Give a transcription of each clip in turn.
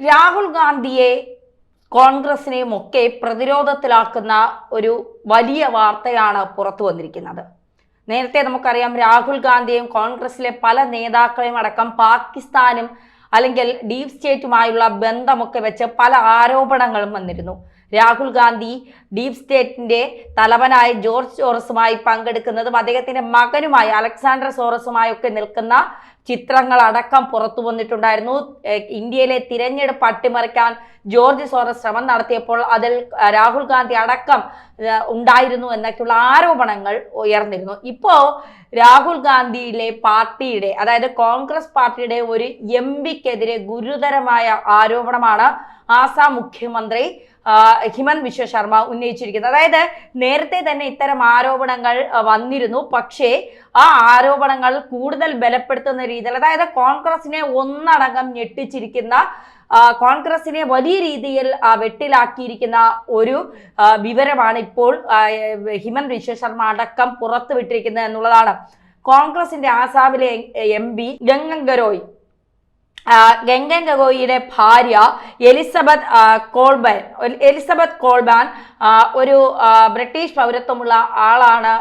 രാഹുൽ ഗാന്ധിയെ കോൺഗ്രസിനെയും ഒക്കെ പ്രതിരോധത്തിലാക്കുന്ന ഒരു വലിയ വാർത്തയാണ് പുറത്തു വന്നിരിക്കുന്നത്. നേരത്തെ നമുക്കറിയാം, രാഹുൽ ഗാന്ധിയും കോൺഗ്രസിലെ പല നേതാക്കളെയും അടക്കം പാകിസ്ഥാനും അല്ലെങ്കിൽ ഡീപ് സ്റ്റേറ്റുമായുള്ള ബന്ധമൊക്കെ വെച്ച് പല ആരോപണങ്ങളും വന്നിരുന്നു. രാഹുൽ ഗാന്ധി ഡീപ് സ്റ്റേറ്റിന്റെ തലവനായ ജോർജ് സോറസുമായി പങ്കെടുക്കുന്നതും അദ്ദേഹത്തിന്റെ മകനുമായി അലക്സാണ്ടർ സോറസുമായൊക്കെ നിൽക്കുന്ന ചിത്രങ്ങളടക്കം പുറത്തു വന്നിട്ടുണ്ടായിരുന്നു. ഇന്ത്യയിലെ തിരഞ്ഞെടുപ്പ് അട്ടിമറിക്കാൻ ജോർജ് സോറസ് ശ്രമം നടത്തിയപ്പോൾ അതിൽ രാഹുൽ ഗാന്ധി അടക്കം ഉണ്ടായിരുന്നു എന്നൊക്കെയുള്ള ആരോപണങ്ങൾ ഉയർന്നിരുന്നു. ഇപ്പോ രാഹുൽ ഗാന്ധിയിലെ പാർട്ടിയുടെ, അതായത് കോൺഗ്രസ് പാർട്ടിയുടെ ഒരു എംപിക്കെതിരെ ഗുരുതരമായ ആരോപണമാണ് ആസാം മുഖ്യമന്ത്രി ഹിമന്ത് ബിശ്വ ശർമ്മ ഉന്നയിച്ചിരിക്കുന്നത്. അതായത് നേരത്തെ തന്നെ ഇത്തരം ആരോപണങ്ങൾ വന്നിരുന്നു. പക്ഷേ ആ ആരോപണങ്ങൾ കൂടുതൽ ബലപ്പെടുത്തുന്ന രീതിയിൽ, അതായത് കോൺഗ്രസിനെ ഒന്നടങ്കം ഞെട്ടിച്ചിരിക്കുന്ന, കോൺഗ്രസിനെ വലിയ രീതിയിൽ വെട്ടിലാക്കിയിരിക്കുന്ന ഒരു വിവരമാണ് ഇപ്പോൾ ഹിമന്ത് ബിശ്വ ശർമ്മ അടക്കം പുറത്തുവിട്ടിരിക്കുന്നത് എന്നുള്ളതാണ്. കോൺഗ്രസിന്റെ ആസാമിലെ MP ഗംഗൻ ഗഗോയിയുടെ ഭാര്യ എലിസബത്ത് കോൾബാൻ ഒരു ബ്രിട്ടീഷ് പൗരത്വമുള്ള ആളാണ്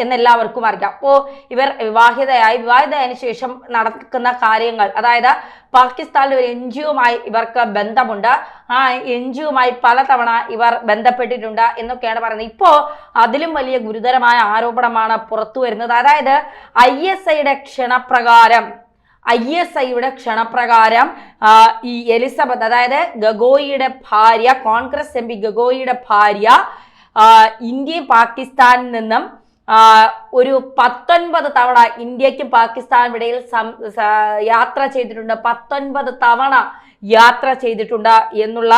എന്നെല്ലാവർക്കും അറിയാം. അപ്പോൾ ഇവർ വിവാഹിതയതിനു ശേഷം നടക്കുന്ന കാര്യങ്ങൾ, അതായത് പാകിസ്ഥാനിലെ ഒരു NGOയുമായി ഇവർക്ക് ബന്ധമുണ്ട്. ആ NGOയുമായി പലതവണ ഇവർ ബന്ധപ്പെട്ടിട്ടുണ്ട് എന്നൊക്കെയാണ് പറയുന്നത്. ഇപ്പോൾ അതിലും വലിയ ഗുരുതരമായ ആരോപണമാണ് പുറത്തു വരുന്നത്. അതായത് ISIയുടെ ക്ഷണപ്രകാരം ഈ എലിസബത്ത്, അതായത് ഗഗോയിയുടെ ഭാര്യ, കോൺഗ്രസ് MP ഗഗോയിയുടെ ഭാര്യ ഇന്ത്യയും പാകിസ്ഥാനിൽ നിന്നും ഒരു 19 തവണ ഇന്ത്യക്കും പാകിസ്ഥാനും ഇടയിൽ യാത്ര ചെയ്തിട്ടുണ്ട്. 19 തവണ യാത്ര ചെയ്തിട്ടുണ്ട് എന്നുള്ള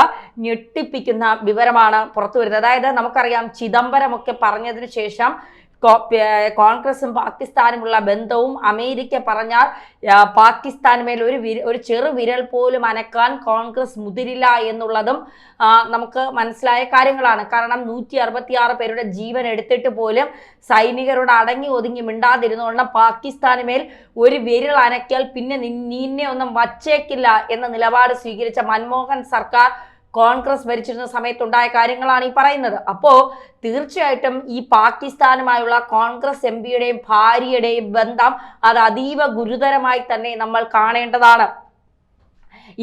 ഞെട്ടിപ്പിക്കുന്ന വിവരമാണ് പുറത്തു വരുന്നത്. അതായത് നമുക്കറിയാം, ചിദംബരമൊക്കെ പറഞ്ഞതിന് ശേഷം കോൺഗ്രസും പാകിസ്ഥാനുമുള്ള ബന്ധവും അമേരിക്ക പറഞ്ഞാൽ പാകിസ്ഥാനുമേൽ ഒരു ചെറു വിരൽ പോലും അനക്കാൻ കോൺഗ്രസ് മുതിരില്ല എന്നുള്ളതും നമുക്ക് മനസ്സിലായ കാര്യങ്ങളാണ്. കാരണം 166 പേരുടെ ജീവൻ എടുത്തിട്ട് പോലും സൈനികരോട് അടങ്ങി ഒതുങ്ങി മിണ്ടാതിരുന്നുകൊണ്ട് പാകിസ്ഥാനുമേൽ ഒരു വിരൽ അനക്കിയാൽ പിന്നെ നിന്നെ ഒന്നും വച്ചേക്കില്ല എന്ന നിലപാട് സ്വീകരിച്ച മൻമോഹൻ സർക്കാർ കോൺഗ്രസ് ഭരിച്ചിരുന്ന സമയത്തുണ്ടായ കാര്യങ്ങളാണ് ഈ പറയുന്നത്. അപ്പോൾ തീർച്ചയായിട്ടും ഈ പാകിസ്ഥാനുമായുള്ള കോൺഗ്രസ് MPയുടെയും ഭാര്യയുടെയും ബന്ധം അത് അതീവ ഗുരുതരമായി തന്നെ നമ്മൾ കാണേണ്ടതാണ്.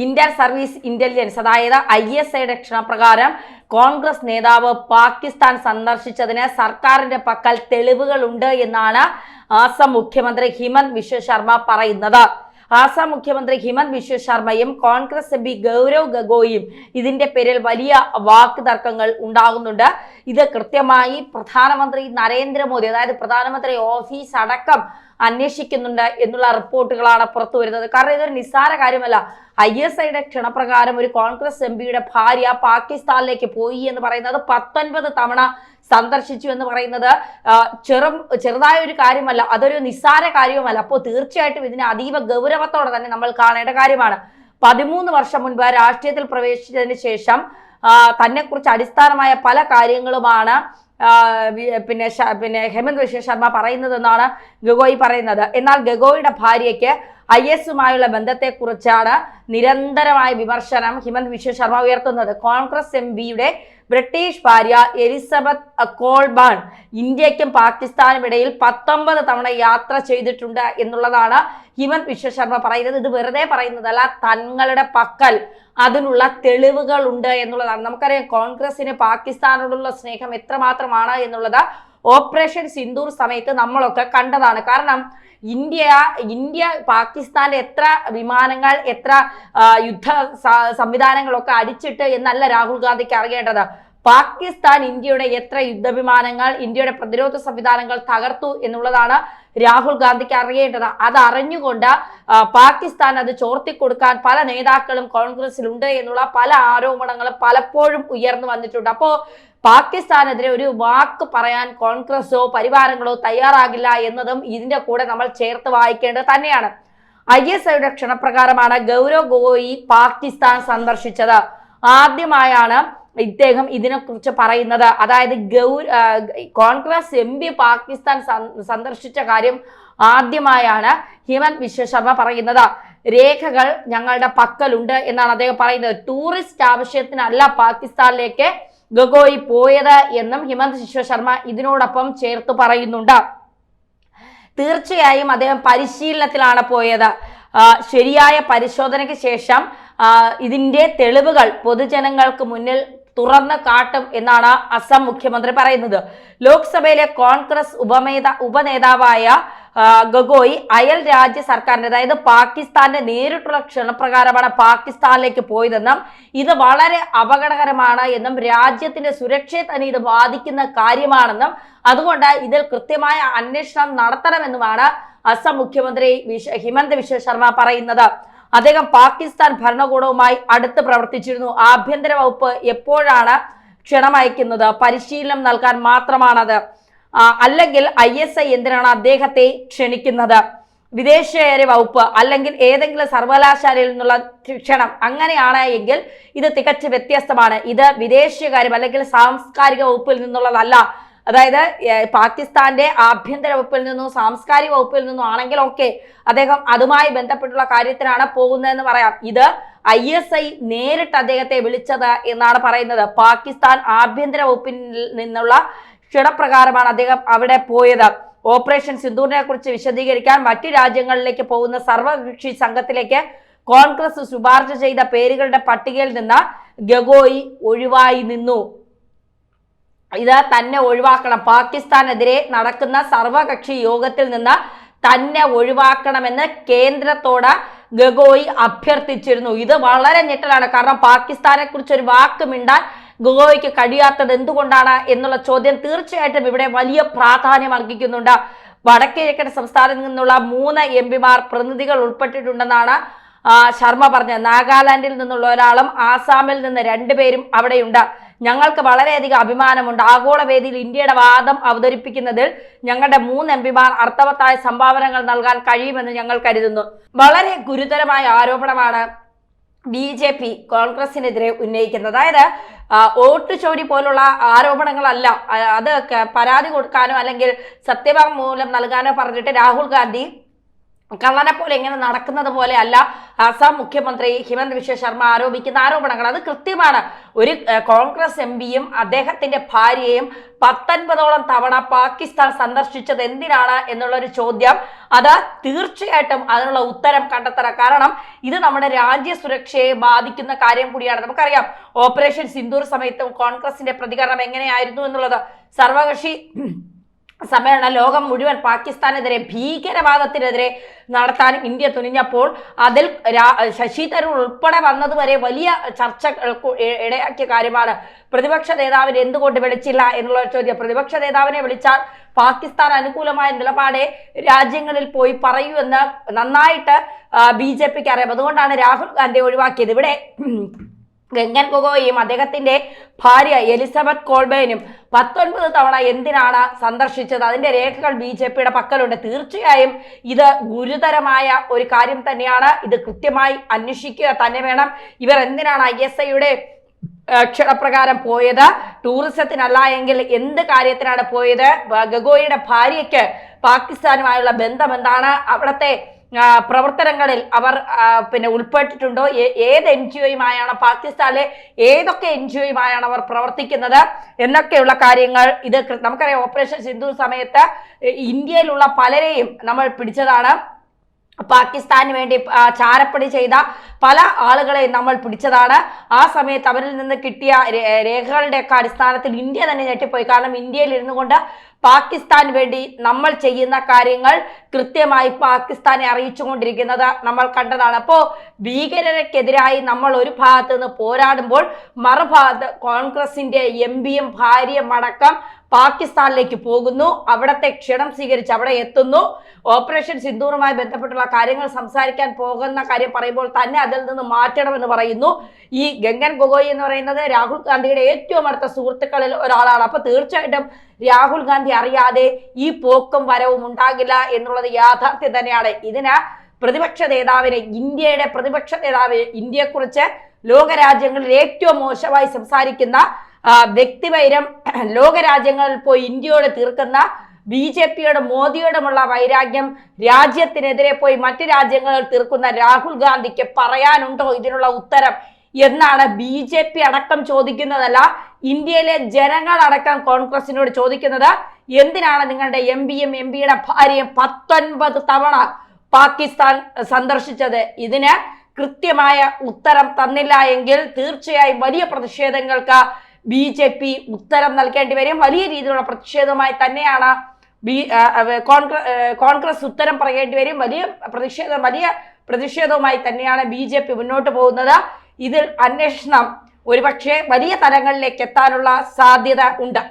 ഇന്ത്യൻ സർവീസ് ഇന്റലിജൻസ്, അതായത് ISIയുടെ ക്ഷണപ്രകാരം കോൺഗ്രസ് നേതാവ് പാകിസ്ഥാൻ സന്ദർശിച്ചതിന് സർക്കാരിന്റെ പക്കൽ തെളിവുകളുണ്ട് എന്നാണ് ആസാം മുഖ്യമന്ത്രി ഹിമന്ത് ബിശ്വ ശർമ്മ പറയുന്നത്. ആസാം മുഖ്യമന്ത്രി ഹിമന്ത് ബിശ്വ ശർമ്മയും കോൺഗ്രസ് MP ഗൗരവ് ഗഗോയും ഇതിന്റെ പേരിൽ വലിയ വാക്ക് തർക്കങ്ങൾ ഉണ്ടാകുന്നുണ്ട്. ഇത് കൃത്യമായി പ്രധാനമന്ത്രി നരേന്ദ്രമോദി, അതായത് പ്രധാനമന്ത്രി ഓഫീസ് അടക്കം അന്വേഷിക്കുന്നുണ്ട് എന്നുള്ള റിപ്പോർട്ടുകളാണ് പുറത്തു വരുന്നത്. കാരണം ഇതൊരു നിസ്സാര കാര്യമല്ല. ISIയുടെ ക്ഷണപ്രകാരം ഒരു കോൺഗ്രസ് MPയുടെ ഭാര്യ പാകിസ്ഥാനിലേക്ക് പോയി എന്ന് പറയുന്നത്, 19 തവണ സന്ദർശിച്ചു എന്ന് പറയുന്നത് ചെറുതായ ഒരു കാര്യമല്ല, അതൊരു നിസ്സാര കാര്യവുമല്ല. അപ്പോൾ തീർച്ചയായിട്ടും ഇതിനെ അതീവ ഗൗരവത്തോടെ തന്നെ നമ്മൾ കാണേണ്ട കാര്യമാണ്. 13 വർഷം മുൻപ് രാഷ്ട്രീയത്തിൽ പ്രവേശിച്ചതിന് ശേഷം തന്നെക്കുറിച്ച് അടിസ്ഥാനമായ പല കാര്യങ്ങളുമാണ് പിന്നെ ഹിമന്ത് ബിശ്വ ശർമ്മ പറയുന്നതെന്നാണ് ഗഗോയി പറയുന്നത്. എന്നാൽ ഗഗോയിയുടെ ഭാര്യയ്ക്ക് ISയുമായുള്ള ബന്ധത്തെക്കുറിച്ചാണ് നിരന്തരമായ വിമർശനം ഹിമന്ത് ബിശ്വ ശർമ്മ ഉയർത്തുന്നത്. കോൺഗ്രസ് MPയുടെ ബ്രിട്ടീഷ് ഭാര്യ എലിസബത്ത് കോൾബാൺ ഇന്ത്യക്കും പാകിസ്ഥാനും ഇടയിൽ 19 തവണ യാത്ര ചെയ്തിട്ടുണ്ട് എന്നുള്ളതാണ് ഹിമന്ത് ബിശ്വ ശർമ്മ പറയുന്നത്. ഇത് വെറുതെ പറയുന്നതല്ല, തങ്ങളുടെ പക്കൽ അതിനുള്ള തെളിവുകൾ ഉണ്ട് എന്നുള്ളതാണ്. നമുക്കറിയാം, കോൺഗ്രസിന് പാകിസ്ഥാനോടുള്ള സ്നേഹം എത്രമാത്രമാണ് എന്നുള്ളത് ഓപ്പറേഷൻ സിന്ദൂർ സമയത്ത് നമ്മളൊക്കെ കണ്ടതാണ്. കാരണം ഇന്ത്യ പാകിസ്ഥാന്റെ എത്ര വിമാനങ്ങൾ, എത്ര യുദ്ധ സംവിധാനങ്ങളൊക്കെ അടിച്ചിട്ട് എന്നല്ല രാഹുൽ ഗാന്ധിക്ക് അറിയേണ്ടത്. പാകിസ്ഥാൻ ഇന്ത്യയുടെ എത്ര യുദ്ധവിമാനങ്ങൾ, ഇന്ത്യയുടെ പ്രതിരോധ സംവിധാനങ്ങൾ തകർത്തു എന്നുള്ളതാണ് രാഹുൽ ഗാന്ധിക്ക് അറിയേണ്ടത്. അത് അറിഞ്ഞുകൊണ്ട് പാകിസ്ഥാൻ അത് ചോർത്തിക്കൊടുക്കാൻ പല നേതാക്കളും കോൺഗ്രസിലുണ്ട് എന്നുള്ള പല ആരോപണങ്ങളും പലപ്പോഴും ഉയർന്നു വന്നിട്ടുണ്ട്. അപ്പോൾ പാകിസ്ഥാനെതിരെ ഒരു വാക്ക് പറയാൻ കോൺഗ്രസോ പരിവാരങ്ങളോ തയ്യാറാകില്ല എന്നതും ഇതിന്റെ കൂടെ നമ്മൾ ചേർത്ത് വായിക്കേണ്ടത് തന്നെയാണ്. ISIയുടെ ക്ഷണപ്രകാരമാണ് ഗൗരവ് ഗഗോയി പാകിസ്ഥാൻ സന്ദർശിച്ചത്. ആദ്യമായാണ് ഇദ്ദേഹം ഇതിനെക്കുറിച്ച് പറയുന്നത്. അതായത് കോൺഗ്രസ് MP പാകിസ്ഥാൻ സന്ദർശിച്ച കാര്യം ആദ്യമായാണ് ഹിമന്ത് ബിശ്വ ശർമ്മ പറയുന്നത്. രേഖകൾ ഞങ്ങളുടെ പക്കലുണ്ട് എന്നാണ് അദ്ദേഹം പറയുന്നത്. ടൂറിസ്റ്റ് ആവശ്യത്തിനല്ല പാകിസ്ഥാനിലേക്ക് ഗൊഗോയി പോയത് എന്നും ഹിമന്ത് ബിശ്വ ശർമ്മ ഇതിനോടൊപ്പം ചേർത്ത് പറയുന്നുണ്ട്. തീർച്ചയായും അദ്ദേഹം പരിശീലനത്തിലാണ് പോയത്. ശരിയായ പരിശോധനയ്ക്ക് ശേഷം ഇതിന്റെ തെളിവുകൾ പൊതുജനങ്ങൾക്ക് മുന്നിൽ തുറന്നു കാട്ടും എന്നാണ് അസം മുഖ്യമന്ത്രി പറയുന്നത്. ലോക്സഭയിലെ കോൺഗ്രസ് ഉപനേതാവായ ഗൊഗോയി അയൽ രാജ്യ സർക്കാരിന്റെ, അതായത് പാകിസ്ഥാന്റെ നേരിട്ടുള്ള ക്ഷണപ്രകാരമാണ് പാകിസ്ഥാനിലേക്ക് പോയതെന്നും ഇത് വളരെ അപകടകരമാണ് എന്നും രാജ്യത്തിന്റെ സുരക്ഷയെ തന്നെ ഇത് ബാധിക്കുന്ന കാര്യമാണെന്നും അതുകൊണ്ട് ഇതിൽ കൃത്യമായ അന്വേഷണം നടത്തണമെന്നുമാണ് അസം മുഖ്യമന്ത്രി ഹിമന്ത് ബിശ്വ ശർമ്മ പറയുന്നത്. അദ്ദേഹം പാകിസ്ഥാൻ ഭരണകൂടവുമായി അടുത്ത് പ്രവർത്തിച്ചിരുന്നു. ആഭ്യന്തര വകുപ്പ് എപ്പോഴാണ് ക്ഷണമയക്കുന്നത്? പരിശീലനം നൽകാൻ മാത്രമാണത്, അല്ലെങ്കിൽ ISI എന്തിനാണ് അദ്ദേഹത്തെ ക്ഷണിക്കുന്നത്? വിദേശകാര്യ വകുപ്പ് അല്ലെങ്കിൽ ഏതെങ്കിലും സർവകലാശാലയിൽ നിന്നുള്ള ക്ഷണം അങ്ങനെയാണ് എങ്കിൽ ഇത് തികച്ചും വ്യത്യസ്തമാണ്. ഇത് വിദേശകാര്യം അല്ലെങ്കിൽ സാംസ്കാരിക വകുപ്പിൽ നിന്നുള്ളതല്ല. അതായത് പാകിസ്ഥാന്റെ ആഭ്യന്തര വകുപ്പിൽ നിന്നും സാംസ്കാരിക വകുപ്പിൽ നിന്നും ആണെങ്കിൽ ഓക്കെ, അദ്ദേഹം അതുമായി ബന്ധപ്പെട്ടുള്ള കാര്യത്തിനാണ് പോകുന്നതെന്ന് പറയാം. ഇത് ISI നേരിട്ട് അദ്ദേഹത്തെ വിളിച്ചത് എന്നാണ് പറയുന്നത്. പാകിസ്ഥാൻ ആഭ്യന്തര വകുപ്പിൽ നിന്നുള്ള ക്ഷണപ്രകാരമാണ് അദ്ദേഹം അവിടെ പോയത്. ഓപ്പറേഷൻ സിന്ദൂറിനെ കുറിച്ച് വിശദീകരിക്കാൻ മറ്റു രാജ്യങ്ങളിലേക്ക് പോകുന്ന സർവകക്ഷി സംഘത്തിലേക്ക് കോൺഗ്രസ് ശുപാർശ ചെയ്ത പേരുകളുടെ പട്ടികയിൽ നിന്ന് ഗൊഗോയി ഒഴിവായി നിന്നു. ഇത് തന്നെ ഒഴിവാക്കണം, പാകിസ്ഥാനെതിരെ നടക്കുന്ന സർവകക്ഷി യോഗത്തിൽ നിന്ന് തന്നെ ഒഴിവാക്കണമെന്ന് കേന്ദ്രത്തോട് ഗൊഗോയി അഭ്യർത്ഥിച്ചിരുന്നു. ഇത് വളരെ ഞെട്ടലാണ്. കാരണം പാകിസ്ഥാനെ കുറിച്ച് ഒരു വാക്ക് മിണ്ടാൻ ഗൊഗോയിക്ക് കഴിയാത്തത് എന്തുകൊണ്ടാണ് എന്നുള്ള ചോദ്യം തീർച്ചയായിട്ടും ഇവിടെ വലിയ പ്രാധാന്യം അർഹിക്കുന്നുണ്ട്. വടക്കിഴക്കൻ സംസ്ഥാനത്ത് നിന്നുള്ള 3 MP പ്രതിനിധികൾ ഉൾപ്പെട്ടിട്ടുണ്ടെന്നാണ് ശർമ്മ പറഞ്ഞത്. നാഗാലാൻഡിൽ നിന്നുള്ള ഒരാളും ആസാമിൽ നിന്ന് 2 പേരും അവിടെയുണ്ട്. ഞങ്ങൾക്ക് വളരെയധികം അഭിമാനമുണ്ട്. ആഗോളവേദിയിൽ ഇന്ത്യയുടെ വാദം അവതരിപ്പിക്കുന്നതിൽ ഞങ്ങളുടെ 3 MP അർത്ഥവത്തായ സംഭാവനകൾ നൽകാൻ കഴിയുമെന്ന് ഞങ്ങൾ കരുതുന്നു. വളരെ ഗുരുതരമായ ആരോപണമാണ് BJP കോൺഗ്രസിനെതിരെ ഉന്നയിക്കുന്നത്. അതായത് വോട്ട് ചോരി പോലുള്ള ആരോപണങ്ങളല്ല, അത് പരാതി കൊടുക്കാനോ അല്ലെങ്കിൽ സത്യവാങ്മൂലം നൽകാനോ പറഞ്ഞിട്ട് രാഹുൽ ഗാന്ധി കള്ളനെ പോലെ ഇങ്ങനെ നടക്കുന്നത് പോലെ അല്ല അസം മുഖ്യമന്ത്രി ഹിമന്ത് ബിശ്വ ശർമ്മ ആരോപിക്കുന്ന ആരോപണങ്ങൾ. അത് കൃത്യമാണ്. ഒരു കോൺഗ്രസ് MPയും അദ്ദേഹത്തിന്റെ ഭാര്യയും 19ഓളം തവണ പാകിസ്ഥാൻ സന്ദർശിച്ചത് എന്തിനാണ് എന്നുള്ളൊരു ചോദ്യം, അത് തീർച്ചയായിട്ടും അതിനുള്ള ഉത്തരം കണ്ടെത്തണം. കാരണം ഇത് നമ്മുടെ രാജ്യ സുരക്ഷയെ ബാധിക്കുന്ന കാര്യം കൂടിയാണ്. നമുക്കറിയാം ഓപ്പറേഷൻ സിന്ദൂർ സമയത്തും കോൺഗ്രസിന്റെ പ്രതികരണം എങ്ങനെയായിരുന്നു എന്നുള്ളത്. സർവകക്ഷി സമ്മേളനം ലോകം മുഴുവൻ പാകിസ്ഥാനെതിരെ ഭീകരവാദത്തിനെതിരെ നടത്താൻ ഇന്ത്യ തുനിഞ്ഞപ്പോൾ അതിൽ ശശി തരൂർ ഉൾപ്പെടെ വന്നതുവരെ വലിയ ചർച്ചകൾക്ക് ഇടയാക്കിയ കാര്യമാണ്. പ്രതിപക്ഷ നേതാവിനെ എന്തുകൊണ്ട് വിളിച്ചില്ല എന്നുള്ള ചോദ്യം. പ്രതിപക്ഷ നേതാവിനെ വിളിച്ചാൽ പാകിസ്ഥാൻ അനുകൂലമായ നിലപാടെ രാജ്യങ്ങളിൽ പോയി പറയൂ എന്ന് നന്നായിട്ട് BJPക്ക് അറിയാം. അതുകൊണ്ടാണ് രാഹുൽ ഗാന്ധി ഒഴിവാക്കിയത്. ഇവിടെ ഗംഗൻ ഗൊഗോയിയും അദ്ദേഹത്തിന്റെ ഭാര്യ എലിസബത്ത് കോൾബേനും 19 തവണ എന്തിനാണ് സന്ദർശിച്ചത്? അതിന്റെ രേഖകൾ BJPയുടെ പക്കലുണ്ട്. തീർച്ചയായും ഇത് ഗുരുതരമായ ഒരു കാര്യം തന്നെയാണ്. ഇത് കൃത്യമായി അന്വേഷിക്കുക തന്നെ വേണം. ഇവർ എന്തിനാണ് ISIയുടെ ക്ഷണപ്രകാരം പോയത്? ടൂറിസത്തിനല്ല എങ്കിൽ എന്ത് കാര്യത്തിനാണ് പോയത്? ഗൊഗോയിയുടെ ഭാര്യയ്ക്ക് പാകിസ്ഥാനുമായുള്ള ബന്ധം എന്താണ്? അവിടുത്തെ പ്രവർത്തനങ്ങളിൽ അവർ ഉൾപ്പെട്ടിട്ടുണ്ടോ? ഏത് NGOയുമായാണ് പാകിസ്ഥാനിലെ ഏതൊക്കെ NGOയുമായാണ് അവർ പ്രവർത്തിക്കുന്നത് എന്നൊക്കെയുള്ള കാര്യങ്ങൾ. ഇത് നമുക്കറിയാം ഓപ്പറേഷൻ സിന്ദൂർ സമയത്ത് ഇന്ത്യയിലുള്ള പലരെയും നമ്മൾ പിടിച്ചതാണ്. പാകിസ്ഥാന് വേണ്ടി ചാരപ്പണി ചെയ്ത പല ആളുകളെ നമ്മൾ പിടിച്ചതാണ്. ആ സമയത്ത് അവരിൽ നിന്ന് കിട്ടിയ രേഖകളുടെയൊക്കെ അടിസ്ഥാനത്തിൽ ഇന്ത്യ തന്നെ ഞെട്ടിപ്പോയി. കാരണം ഇന്ത്യയിൽ ഇരുന്നു കൊണ്ട് പാകിസ്ഥാന് വേണ്ടി നമ്മൾ ചെയ്യുന്ന കാര്യങ്ങൾ കൃത്യമായി പാകിസ്ഥാനെ അറിയിച്ചുകൊണ്ടിരിക്കുന്നത് നമ്മൾ കണ്ടതാണ്. അപ്പോൾ ഭീകരതയ്ക്കെതിരായി നമ്മൾ ഒരു ഭാഗത്ത് നിന്ന് പോരാടുമ്പോൾ മറുഭാഗത്ത് കോൺഗ്രസിന്റെ MPയും ഭാര്യയും അടക്കം പാകിസ്ഥാനിലേക്ക് പോകുന്നു. അവിടത്തെ ക്ഷണം സ്വീകരിച്ച് അവിടെ എത്തുന്നു. ഓപ്പറേഷൻ സിന്ദൂറുമായി ബന്ധപ്പെട്ടുള്ള കാര്യങ്ങൾ സംസാരിക്കാൻ പോകുന്ന കാര്യം പറയുമ്പോൾ തന്നെ അതിൽ നിന്ന് മാറ്റണമെന്ന് പറയുന്നു. ഈ ഗംഗൻ ഗൊഗോയി എന്ന് പറയുന്നത് രാഹുൽ ഗാന്ധിയുടെ ഏറ്റവും അടുത്ത സുഹൃത്തുക്കളിൽ ഒരാളാണ്. അപ്പൊ തീർച്ചയായിട്ടും രാഹുൽ ഗാന്ധി അറിയാതെ ഈ പോക്കും വരവും ഉണ്ടാകില്ല എന്നുള്ളത് യാഥാർത്ഥ്യം തന്നെയാണ്. ഇതിന് പ്രതിപക്ഷ നേതാവിനെ, ഇന്ത്യയുടെ പ്രതിപക്ഷ നേതാവിനെ, ഇന്ത്യയെക്കുറിച്ച് ലോകരാജ്യങ്ങളിൽ ഏറ്റവും മോശമായി സംസാരിക്കുന്ന വ്യക്തിവൈരം ലോകരാജ്യങ്ങളിൽ പോയി ഇന്ത്യയോട് തീർക്കുന്ന BJPയോട് മോദിയോടുമുള്ള വൈരാഗ്യം രാജ്യത്തിനെതിരെ പോയി മറ്റു രാജ്യങ്ങളിൽ തീർക്കുന്ന രാഹുൽ ഗാന്ധിക്ക് പറയാനുണ്ടോ ഇതിനുള്ള ഉത്തരം എന്നാണ് BJP അടക്കം ചോദിക്കുന്നതല്ല, ഇന്ത്യയിലെ ജനങ്ങളടക്കം കോൺഗ്രസിനോട് ചോദിക്കുന്നത്. എന്തിനാണ് നിങ്ങളുടെ എംപിയും എംപിയുടെ ഭാര്യയും 19 തവണ പാകിസ്ഥാൻ സന്ദർശിച്ചത്? ഇതിന് കൃത്യമായ ഉത്തരം തന്നില്ല എങ്കിൽ തീർച്ചയായും വലിയ പ്രതിഷേധങ്ങൾക്ക് BJP ഉത്തരം നൽകേണ്ടി വരും. വലിയ രീതിയിലുള്ള പ്രതിഷേധവുമായി തന്നെയാണ് കോൺഗ്രസ് ഉത്തരം പറയേണ്ടി വരും. വലിയ പ്രതിഷേധവുമായി തന്നെയാണ് BJP മുന്നോട്ട് പോകുന്നത്. ഇതിൽ അന്വേഷണം ഒരുപക്ഷെ വലിയ തലങ്ങളിലേക്ക് എത്താനുള്ള സാധ്യത ഉണ്ട്.